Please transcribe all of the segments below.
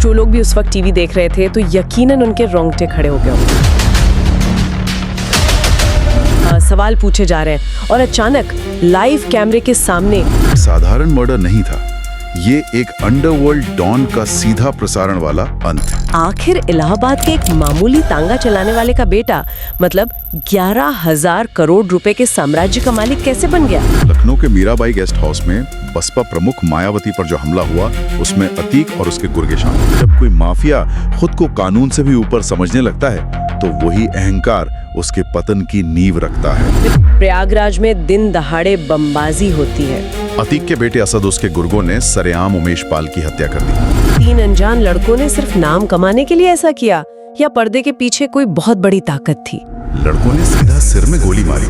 जो लोग भी उस वक्त टीवी देख रहे थे तो यकीनन उनके रोंगटे खड़े हो गए होंगे। सवाल पूछे जा रहे हैं और अचानक लाइव कैमरे के सामने साधारण मर्डर नहीं था, ये एक अंडरवर्ल्ड डॉन का सीधा प्रसारण वाला अंत। आखिर इलाहाबाद के एक मामूली तांगा चलाने वाले का बेटा मतलब 11,000 करोड़ रुपए के साम्राज्य का मालिक कैसे बन गया? लखनऊ के मीराबाई गेस्ट हाउस में बसपा प्रमुख मायावती पर जो हमला हुआ उसमें अतीक और उसके गुर्गे शामिल। जब कोई माफिया खुद को कानून से भी ऊपर समझने लगता है तो वही अहंकार उसके पतन की नींव रखता है। प्रयागराज में दिन दहाड़े बमबाजी होती है। अतीक के बेटे असद उसके गुर्गों ने सरेआम उमेश पाल की हत्या कर दी। 3 अनजान लड़कों ने सिर्फ नाम कमाने के लिए ऐसा किया या पर्दे के पीछे कोई बहुत बड़ी ताकत थी? लड़कों ने सीधा सिर में गोली मारी।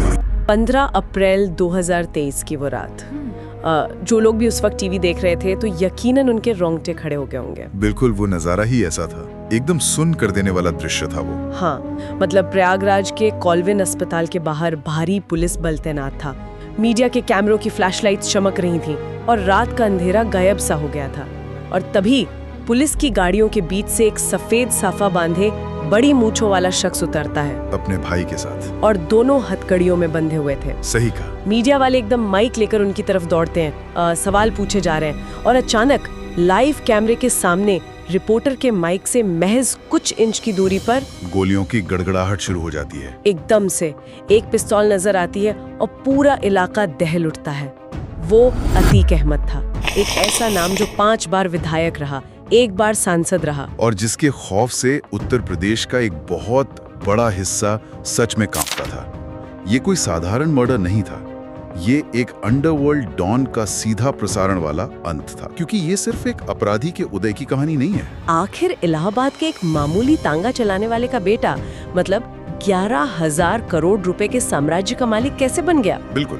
15 अप्रैल 2023 की वो रात। जो लोग भी उस वक्त टीवी देख रहे थे तो यकीनन उनके रोंगटे खड़े हो गए होंगे। बिल्कुल, वो नजारा ही ऐसा था, एकदम सुन कर देने वाला दृश्य था वो। हाँ, मतलब प्रयागराज के कॉल्विन अस्पताल के बाहर भारी पुलिस बल तैनात था। मीडिया के कैमरों की फ्लैशलाइट्स चमक रही थीं और रात का अंधेरा गायब सा हो गया था। और तभी पुलिस की गाड़ियों के बीच से एक सफेद साफा बांधे बड़ी मूंछों वाला शख्स उतरता है, अपने भाई के साथ, और दोनों हथकड़ियों में बंधे हुए थे। सही कहा। मीडिया वाले एकदम माइक लेकर उनकी तरफ दौड़ते हैं। सवाल पूछे जा रहे हैं और अचानक लाइव कैमरे के सामने रिपोर्टर के माइक से महज कुछ इंच की दूरी पर गोलियों की गड़गड़ाहट शुरू हो जाती है। एकदम से एक पिस्तौल नजर आती है और पूरा इलाका दहल उठता है। वो अतीक अहमद था, एक ऐसा नाम जो 5 बार विधायक रहा, 1 बार सांसद रहा, और जिसके खौफ से उत्तर प्रदेश का एक बहुत बड़ा हिस्सा सच में कांपता था। ये कोई साधारण मर्डर नहीं था, ये एक अंडरवर्ल्ड डॉन का सीधा प्रसारण वाला अंत था, क्योंकि ये सिर्फ एक अपराधी के उदय की कहानी नहीं है। आखिर इलाहाबाद के एक मामूली तांगा चलाने वाले का बेटा मतलब 11,000 करोड़ रुपए के साम्राज्य का मालिक कैसे बन गया? बिल्कुल,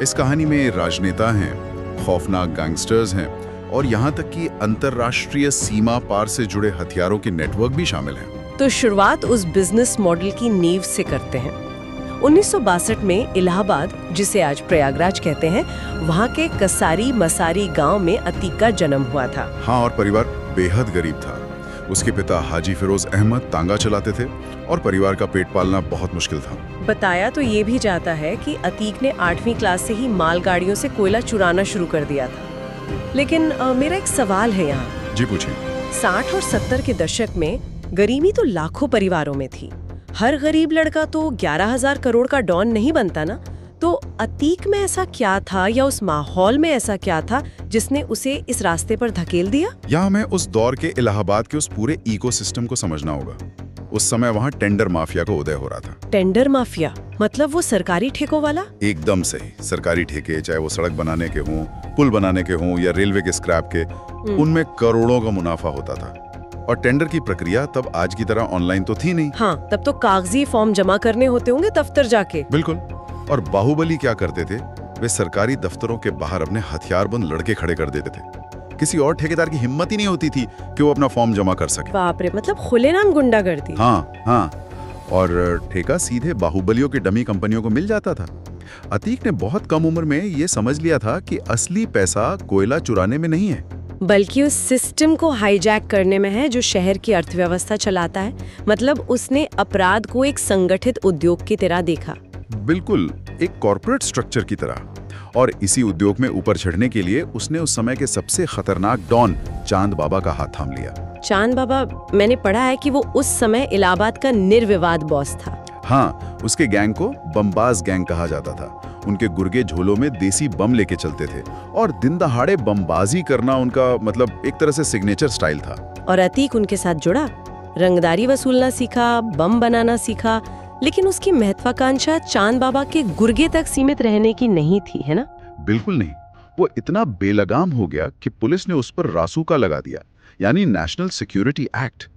इस कहानी में राजनेता हैं, खौफनाक गैंगस्टर्स हैं और यहाँ तक कि अंतर्राष्ट्रीय सीमा पार से जुड़े हथियारों के नेटवर्क भी शामिल हैं। तो शुरुआत उस बिजनेस मॉडल की नींव से करते हैं। 1962 में इलाहाबाद, जिसे आज प्रयागराज कहते हैं, वहाँ के कसारी मसारी गांव में अतीक का जन्म हुआ था। हाँ, और परिवार बेहद गरीब था। उसके पिता हाजी फिरोज अहमद तांगा चलाते थे और परिवार का पेट पालना बहुत मुश्किल था। बताया तो ये भी जाता है कि अतीक ने 8वीं क्लास से ही मालगाड़ियों से कोयला चुराना शुरू कर दिया था। लेकिन मेरा एक सवाल है यहाँ। जी पूछिए। 60 और 70 के दशक में गरीबी तो लाखों परिवारों में थी। हर गरीब लड़का तो 11,000 करोड़ का डॉन नहीं बनता ना। तो अतीक में ऐसा क्या था या उस माहौल में ऐसा क्या था जिसने उसे इस रास्ते पर धकेल दिया? यहाँ हमें उस दौर के इलाहाबाद के उस पूरे इकोसिस्टम को समझना होगा। उस समय वहाँ टेंडर माफिया का उदय हो रहा था। टेंडर माफिया मतलब वो सरकारी ठेकों वाला? एकदम सही, सरकारी ठेके, चाहे वो सड़क बनाने के हों, पुल बनाने के हों या रेलवे के स्क्रैप के, उनमें करोड़ों का मुनाफा होता था। और टेंडर की प्रक्रिया तब आज की तरह ऑनलाइन तो थी नहीं। हाँ, तब तो कागजी फॉर्म जमा करने होते होंगे दफ्तर जाके। बिल्कुल। और बाहुबली क्या करते थे, वे सरकारी दफ्तरों के बाहर अपने हथियारबंद लड़के खड़े कर देते थे। किसी और ठेकेदार की हिम्मत ही नहीं होती थी कि वो अपना फॉर्म जमा कर सके। बाप रे, मतलब खुलेआम गुंडागर्दी। हाँ, और ठेका सीधे बाहुबलियों की डमी कंपनियों को मिल जाता था। अतीक ने बहुत कम उम्र में ये समझ लिया था कि असली पैसा कोयला चुराने में नहीं है, बल्कि उस सिस्टम को हाईजैक करने में है जो शहर की अर्थव्यवस्था चलाता है। मतलब उसने अपराध को एक संगठित उद्योग की तरह देखा। बिल्कुल, एक कॉर्पोरेट स्ट्रक्चर की तरह। और इसी उद्योग में ऊपर चढ़ने के लिए उसने उस समय के सबसे खतरनाक डॉन चांद बाबा का हाथ थाम लिया। चांद बाबा, मैंने पढ़ा है कि वो उस समय इलाहाबाद का निर्विवाद बॉस था। हाँ, उसके गैंग को बमबाज गैंग कहा जाता था। उनके गुर्गे झोलों में देसी बम लेके चलते थे और दिन दहाड़े बमबाजी करना उनका मतलब एक तरह से सिग्नेचर स्टाइल था। और अतीक उनके साथ जुड़ा, रंगदारी वसूलना सीखा, बम बनाना सीखा। लेकिन उसकी महत्वाकांक्षा चांद बाबा के गुर्गे तक सीमित रहने की नहीं थी, है ना? बिल्कुल नहीं। वो इतना बेलगाम हो गया कि पुलिस ने उस पर रासुका लगा दिया, यानी नेशनल सिक्योरिटी एक्ट।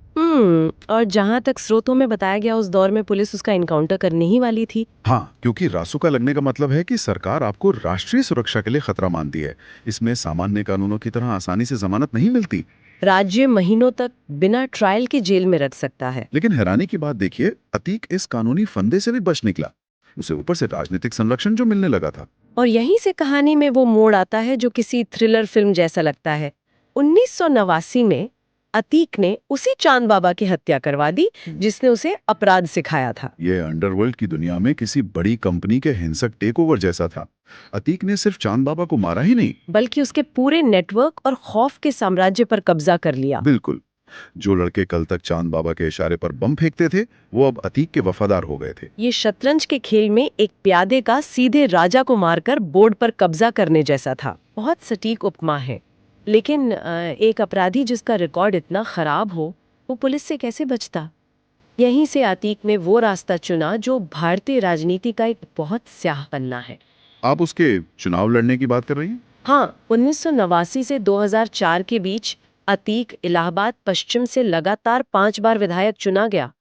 और जहाँ तक स्रोतों में बताया गया, उस दौर में पुलिस उसका इनकाउंटर करने ही वाली थी। हाँ, क्योंकि रासुका लगने का मतलब है कि सरकार आपको राष्ट्रीय सुरक्षा के लिए खतरा मानती है। इसमें सामान्य कानूनों की तरह आसानी से जमानत नहीं मिलती। राज्य महीनों तक बिना ट्रायल के जेल में रख सकता है। लेकिन हैरानी की बात देखिए, अतीक इस कानूनी फंदे से भी बच निकला। उसे ऊपर से राजनीतिक संरक्षण जो मिलने लगा था। और यहीं से कहानी में वो मोड़ आता है जो किसी थ्रिलर फिल्म जैसा लगता है। 1989 में अतीक ने उसी चांद बाबा की हत्या करवा दी जिसने उसे अपराध सिखाया था। ये अंडरवर्ल्ड की दुनिया में किसी बड़ी कंपनी के हिंसक टेकओवर जैसा था। अतीक ने सिर्फ चांद बाबा को मारा ही नहीं, बल्कि उसके पूरे नेटवर्क और खौफ के साम्राज्य पर कब्जा कर लिया। बिल्कुल। जो लड़के कल तक चांद बाबा के इशारे पर बम फेंकते थे, वो अब अतीक के वफादार हो गए थे। ये शतरंज के खेल में एक प्यादे का सीधे राजा को मारकर बोर्ड पर कब्जा करने जैसा था। बहुत सटीक उपमा है। लेकिन एक अपराधी जिसका रिकॉर्ड इतना खराब हो, वो पुलिस से कैसे बचता? यहीं से अतीक ने वो रास्ता चुना जो भारतीय राजनीति का एक बहुत स्याह पन्ना है। आप उसके चुनाव लड़ने की बात कर रही हैं? हाँ, 1989 से 2004 के बीच अतीक इलाहाबाद पश्चिम से लगातार 5 बार विधायक चुना गया।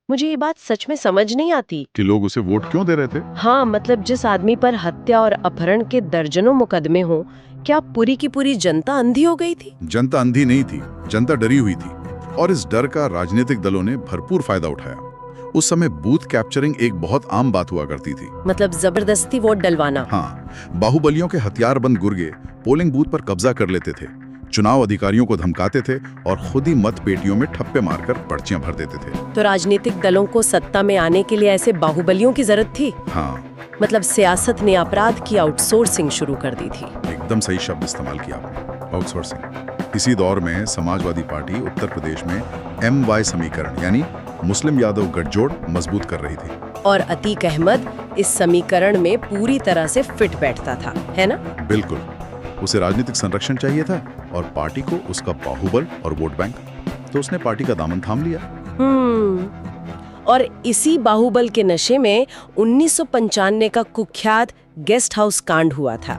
मुझे ये बात सच में समझ नहीं आती कि लोग उसे वोट क्यों दे रहे थे। हाँ, मतलब जिस आदमी पर हत्या और अपहरण के दर्जनों मुकदमे हो, क्या पूरी की पूरी जनता अंधी हो गई थी? जनता अंधी नहीं थी, जनता डरी हुई थी, और इस डर का राजनीतिक दलों ने भरपूर फायदा उठाया। उस समय बूथ कैप्चरिंग एक बहुत आम बात हुआ करती थी। मतलब जबरदस्ती वोट डलवाना। हाँ, बाहुबलियों के हथियारबंद गुर्गे पोलिंग बूथ पर कब्जा कर लेते थे, चुनाव अधिकारियों को धमकाते थे और खुद ही मत पेटियों में ठप्पे मारकर पर्चियां भर देते थे। तो राजनीतिक दलों को सत्ता में आने के लिए ऐसे बाहुबलियों की जरूरत थी? हाँ, मतलब सियासत ने अपराध की आउटसोर्सिंग शुरू कर दी थी। एकदम सही शब्द इस्तेमाल किया आपने, आउटसोर्सिंग। इसी दौर में समाजवादी पार्टी उत्तर प्रदेश में MY समीकरण यानी मुस्लिम यादव गठजोड़ मजबूत कर रही थी। और अतीक अहमद इस समीकरण में पूरी तरह से फिट बैठता था, है ना? बिल्कुल। उसे राजनीतिक संरक्षण चाहिए था और पार्टी को उसका बाहुबल और वोट बैंक, तो उसने पार्टी का दामन थाम लिया। और इसी बाहुबल के नशे में 1995 का कुख्यात गेस्ट हाउस कांड हुआ था।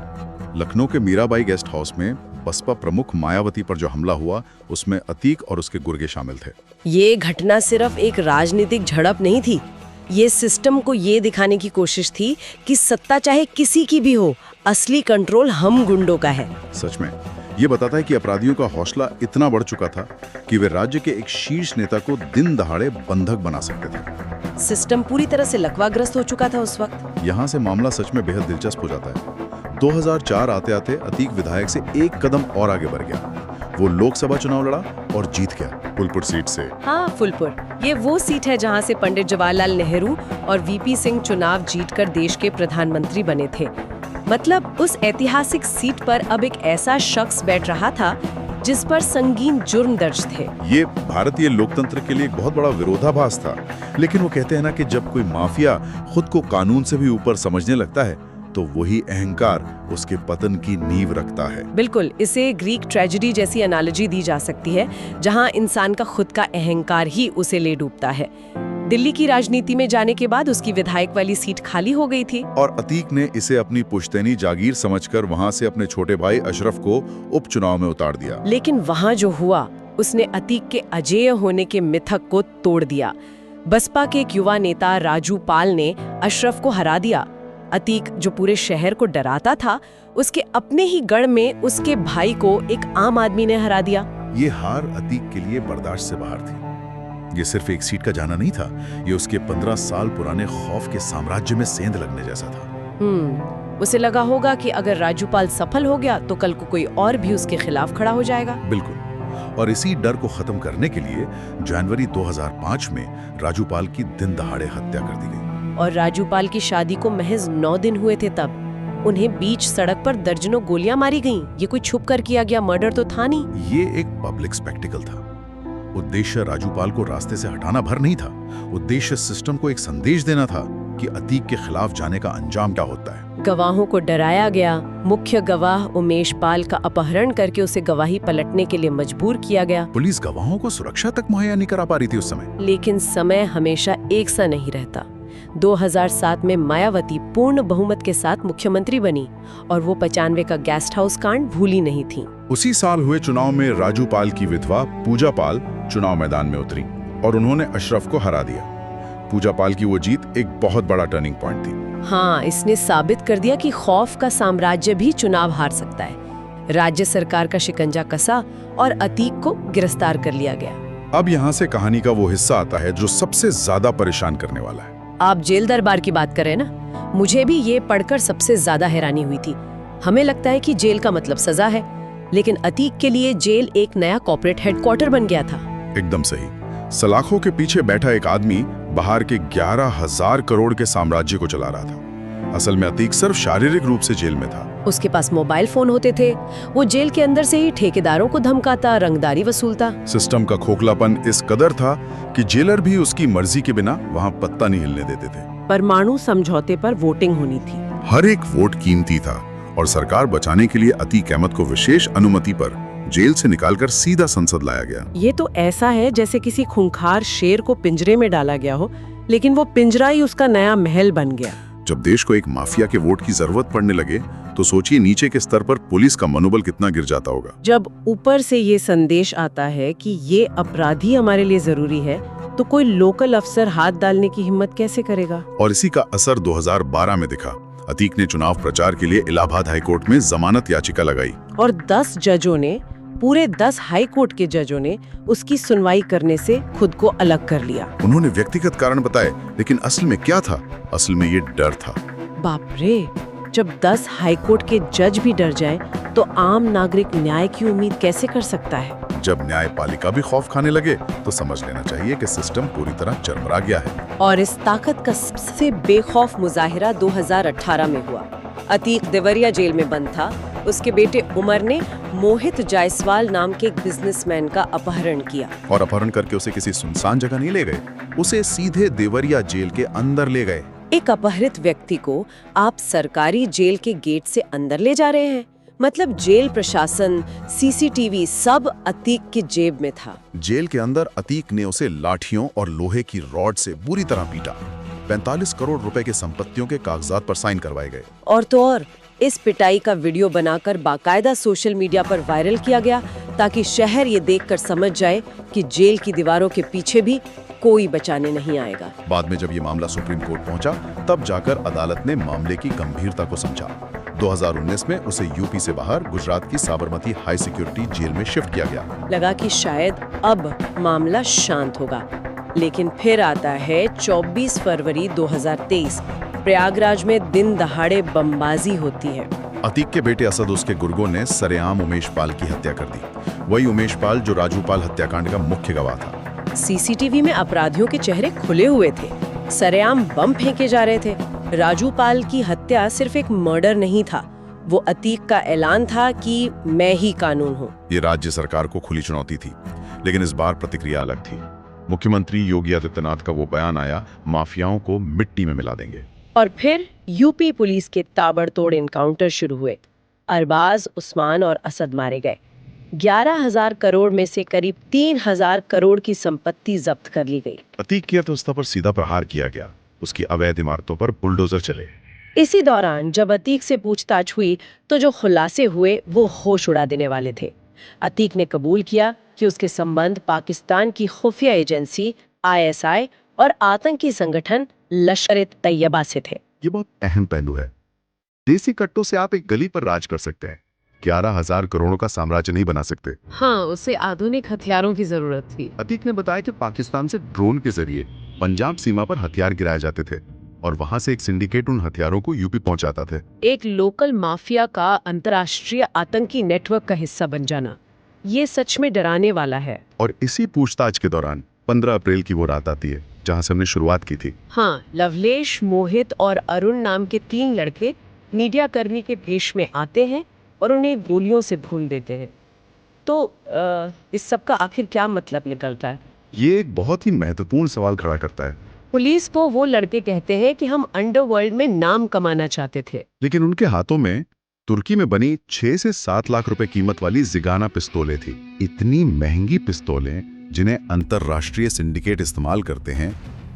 लखनऊ के मीराबाई गेस्ट हाउस में बसपा प्रमुख मायावती पर जो हमला हुआ, उसमें अतीक और उसके गुर्गे शामिल थे। ये घटना सिर्फ एक राजनीतिक झड़प नहीं थी, ये सिस्टम को ये दिखाने की कोशिश थी कि सत्ता चाहे किसी की भी हो, असली कंट्रोल हम गुंडों का है। सच में ये बताता है कि अपराधियों का हौसला इतना बढ़ चुका था कि वे राज्य के एक शीर्ष नेता को दिन दहाड़े बंधक बना सकते थे। सिस्टम पूरी तरह से लकवाग्रस्त हो चुका था उस वक्त। यहाँ से मामला सच में बेहद दिलचस्प हो जाता है। 2004 आते आते अतीक विधायक से एक कदम और आगे बढ़ गया। वो लोकसभा चुनाव लड़ा और जीत गया फुलपुर सीट से। हाँ, फुलपुर ये वो सीट है जहाँ से पंडित जवाहरलाल नेहरू और VP सिंह चुनाव जीतकर देश के प्रधानमंत्री बने थे। मतलब उस ऐतिहासिक सीट पर अब एक ऐसा शख्स बैठ रहा था जिस पर संगीन जुर्म दर्ज थे। ये भारतीय लोकतंत्र के लिए एक बहुत बड़ा विरोधाभास था, लेकिन वो कहते हैं ना कि जब कोई माफिया खुद को कानून से भी ऊपर समझने लगता है तो वही अहंकार उसके पतन की नींव रखता है। बिल्कुल, इसे ग्रीक ट्रेजेडी जैसी एनालॉजी दी जा सकती है, जहां इंसान का खुद का अहंकार ही उसे ले डूबता है। दिल्ली की राजनीति में जाने के बाद उसकी विधायक वाली सीट खाली हो गई थी और अतीक ने इसे अपनी पुश्तैनी जागीर समझकर वहां से अपने छोटे भाई अशरफ को उपचुनाव में उतार दिया। लेकिन वहां जो हुआ, उसने अतीक के अजेय होने के मिथक को तोड़ दिया। बसपा के एक युवा नेता राजू पाल ने अशरफ को हरा दिया। अतीक, जो पूरे शहर को डराता था, उसके अपने ही गढ़ में उसके भाई को एक आम आदमी ने हरा दिया। ये हार अतीक के लिए बर्दाश्त से बाहर थी। ये सिर्फ एक सीट का जाना नहीं था, ये उसके 15 साल पुराने खौफ के साम्राज्य में सेंध लगने जैसा था। उसे लगा होगा कि अगर राजूपाल सफल हो गया तो कल को कोई और भी उसके खिलाफ खड़ा हो जाएगा। बिल्कुल, और इसी डर को खत्म करने के लिए जनवरी 2005 में राजूपाल की दिन दहाड़े हत्या कर दी गई। और राजूपाल की शादी को महज 9 दिन हुए थे तब उन्हें बीच सड़क पर दर्जनों गोलियां मारी गईं। ये कोई छुप कर किया गया मर्डर तो था नहीं। ये एक पब्लिक स्पेक्टिकल था। उद्देश्य राजूपाल को रास्ते से हटाना भर नहीं था, उद्देश्य सिस्टम को एक संदेश देना था कि अतीक के खिलाफ जाने का अंजाम क्या होता है। गवाहों को डराया गया। मुख्य गवाह उमेश पाल का अपहरण करके उसे गवाही पलटने के लिए मजबूर किया गया। पुलिस गवाहों को सुरक्षा तक मुहैया नहीं करा पा रही थी उस समय। लेकिन समय हमेशा एक सा नहीं रहता। 2007 में मायावती पूर्ण बहुमत के साथ मुख्यमंत्री बनी और वो 95 का गेस्ट हाउस कांड भूली नहीं थी। उसी साल हुए चुनाव में राजू पाल की विधवा पूजा पाल चुनाव मैदान में उतरी और उन्होंने अशरफ को हरा दिया। पूजा पाल की वो जीत एक बहुत बड़ा टर्निंग पॉइंट थी। हाँ, इसने साबित कर दिया कि खौफ का साम्राज्य भी चुनाव हार सकता है। राज्य सरकार का शिकंजा कसा और अतीक को गिरफ्तार कर लिया गया। अब यहाँ से कहानी का वो हिस्सा आता है जो सबसे ज्यादा परेशान करने वाला है। आप जेल दरबार की बात करें ना, मुझे भी ये पढ़कर सबसे ज्यादा हैरानी हुई थी। हमें लगता है कि जेल का मतलब सजा है, लेकिन अतीक के लिए जेल एक नया कॉर्पोरेट हेडक्वार्टर बन गया था। एकदम सही। सलाखों के पीछे बैठा एक आदमी बाहर के 11,000 करोड़ के साम्राज्य को चला रहा था। असल में अतीक सिर्फ शारीरिक रूप से जेल में था। उसके पास मोबाइल फोन होते थे। वो जेल के अंदर से ही ठेकेदारों को धमकाता, रंगदारी वसूलता। सिस्टम का खोखलापन इस कदर था कि जेलर भी उसकी मर्जी के बिना वहां पत्ता नहीं हिलने देते थे। परमाणु समझौते पर वोटिंग होनी थी। हर एक वोट कीमती था और सरकार बचाने के लिए अतीक अहमद को विशेष अनुमति पर जेल से निकालकर सीधा संसद लाया गया। ये तो ऐसा है जैसे किसी खूंखार शेर को पिंजरे में डाला गया हो, लेकिन वो पिंजरा ही उसका नया महल बन गया। जब देश को एक माफिया के वोट की जरूरत पड़ने लगे तो सोचिए नीचे के स्तर पर पुलिस का मनोबल कितना गिर जाता होगा। जब ऊपर से ये संदेश आता है कि ये अपराधी हमारे लिए जरूरी है, तो कोई लोकल अफसर हाथ डालने की हिम्मत कैसे करेगा? और इसी का असर 2012 में दिखा। अतीक ने चुनाव प्रचार के लिए इलाहाबाद हाईकोर्ट में जमानत याचिका लगाई और 10 जजों ने, पूरे 10 हाई कोर्ट के जजों ने उसकी सुनवाई करने से खुद को अलग कर लिया। उन्होंने व्यक्तिगत कारण बताए, लेकिन असल में क्या था? असल में ये डर था। बाप रे, जब 10 हाई कोर्ट के जज भी डर जाएं, तो आम नागरिक न्याय की उम्मीद कैसे कर सकता है? जब न्यायपालिका भी खौफ खाने लगे तो समझ लेना चाहिए कि सिस्टम पूरी तरह चरमरा गया है। और इस ताकत का सबसे बेखौफ मुजाहिरा 2018 में हुआ। अतीक देवरिया जेल में बंद था। उसके बेटे उमर ने मोहित जायसवाल नाम के एक बिजनेसमैन का अपहरण किया। और अपहरण करके उसे किसी सुनसान जगह नहीं ले गए, उसे सीधे देवरिया जेल के अंदर ले गए। एक अपहरित व्यक्ति को आप सरकारी जेल के गेट से अंदर ले जा रहे हैं। मतलब जेल प्रशासन, सीसीटीवी सब अतीक की जेब में था। जेल के अंदर अतीक ने उसे लाठियों और लोहे की रॉड से बुरी तरह पीटा। 45 करोड़ रुपए के संपत्तियों के कागजात पर साइन करवाए गए। और तो और इस पिटाई का वीडियो बनाकर बाकायदा सोशल मीडिया पर वायरल किया गया, ताकि शहर ये देखकर समझ जाए कि जेल की दीवारों के पीछे भी कोई बचाने नहीं आएगा। बाद में जब ये मामला सुप्रीम कोर्ट पहुंचा, तब जाकर अदालत ने मामले की गंभीरता को समझा। 2019 में उसे यूपी से बाहर गुजरात की साबरमती हाई सिक्योरिटी जेल में शिफ्ट किया गया। लगा कि शायद अब मामला शांत होगा, लेकिन फिर आता है 24 फरवरी 2023। प्रयागराज में दिन दहाड़े बमबाजी होती है। अतीक के बेटे असद उसके गुर्गों ने सरेआम उमेश पाल की हत्या कर दी। वही उमेश पाल जो राजू पाल हत्याकांड का मुख्य गवाह था। सीसीटीवी में अपराधियों के चेहरे खुले हुए थे, सरेआम बम फेंके जा रहे थे। राजू पाल की हत्या सिर्फ एक मर्डर नहीं था, वो अतीक का ऐलान था कि मैं ही कानून हूँ। ये राज्य सरकार को खुली चुनौती थी, लेकिन इस बार प्रतिक्रिया अलग थी। मुख्यमंत्री योगी आदित्यनाथ का वो बयान आया, माफियाओं को मिट्टी में मिला देंगे। और फिर यूपी पुलिस के ताबड़तोड़ एनकाउंटर शुरू हुए। अरबाज, उस्मान और असद मारे गए। 11,000 करोड़ में से करीब 3,000 करोड़ की संपत्ति जब्त कर ली गई। अतीक की अर्थव्यवस्था पर सीधा प्रहार किया गया। उसकी अवैध इमारतों पर बुलडोजर चले। इसी दौरान जब अतीक से पूछताछ हुई तो जो खुलासे हुए वो होश उड़ा देने वाले थे। अतीक ने कबूल किया कि उसके संबंध पाकिस्तान की खुफिया एजेंसी ISI और आतंकी संगठन लश्कर-ए-तैयबा से थे। ये बहुत अहम पहलू है। देसी कट्टों से आप एक गली पर राज कर सकते हैं, 11,000 करोड़ों का साम्राज्य नहीं बना सकते। हाँ, उसे आधुनिक हथियारों की जरूरत थी। अतीक ने बताया कि पाकिस्तान से ड्रोन के जरिए पंजाब सीमा पर हथियार गिराए जाते थे और वहां से एक सिंडिकेट उन हथियारों को यूपी पहुंचाता थे। एक लोकल माफिया का अंतर्राष्ट्रीय आतंकी नेटवर्क का हिस्सा बन जाना, ये सच में डराने वाला है। और इसी पूछताछ के दौरान 15 अप्रैल की वो रात आती है जहां से हमने शुरुआत की थी। हाँ, लवलेश, मोहित और अरुण नाम के 3 लड़के मीडिया कर्मी के भेष में आते हैं और उन्हें गोलियों से भून देते हैं। तो इस सब का आखिर क्या मतलब निकलता है? ये एक बहुत ही महत्वपूर्ण सवाल खड़ा करता है। पुलिस को वो लड़के कहते हैं कि हम अंडरवर्ल्ड में नाम कमाना चाहते थे, लेकिन उनके हाथों में तुर्की में बनी 6 से 7 लाख रुपए कीमत वाली जिगाना पिस्तौलें थी। इतनी महंगी पिस्तौलें जिन्हें अंतरराष्ट्रीय सिंडिकेट इस्तेमाल करते हैं,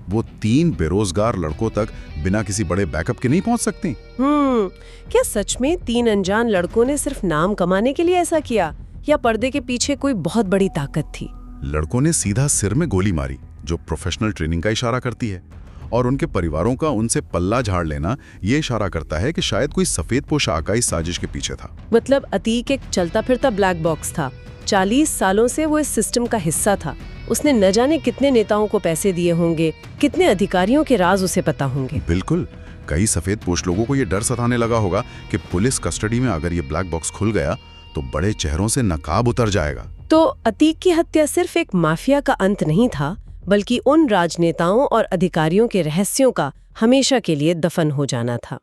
वो 3 बेरोजगार लड़कों तक बिना किसी बड़े बैकअप के नहीं पहुंच सकती। क्या सच में 3 अनजान लड़कों ने सिर्फ नाम कमाने के लिए ऐसा किया, या पर्दे के पीछे कोई बहुत बड़ी ताकत थी? लड़कों ने सीधा सिर में गोली मारी, जो प्रोफेशनल ट्रेनिंग का इशारा करती है, और उनके परिवारों का उनसे पल्ला झाड़ लेना ये इशारा करता है कि शायद कोई सफेद पोश आकाई साजिश के पीछे था। मतलब अतीक एक चलता फिरता ब्लैक बॉक्स था। 40 सालों से वो इस सिस्टम का हिस्सा था। उसने न जाने कितने नेताओं को पैसे दिए होंगे, कितने अधिकारियों के राज उसे पता होंगे। बिल्कुल, कई सफेद पोश लोगों को ये डर सताने लगा होगा कि पुलिस कस्टडी में अगर ये ब्लैक बॉक्स खुल गया तो बड़े चेहरों से नकाब उतर जाएगा। तो अतीक की हत्या सिर्फ एक माफिया का अंत नहीं था, बल्कि उन राजनेताओं और अधिकारियों के रहस्यों का हमेशा के लिए दफन हो जाना था।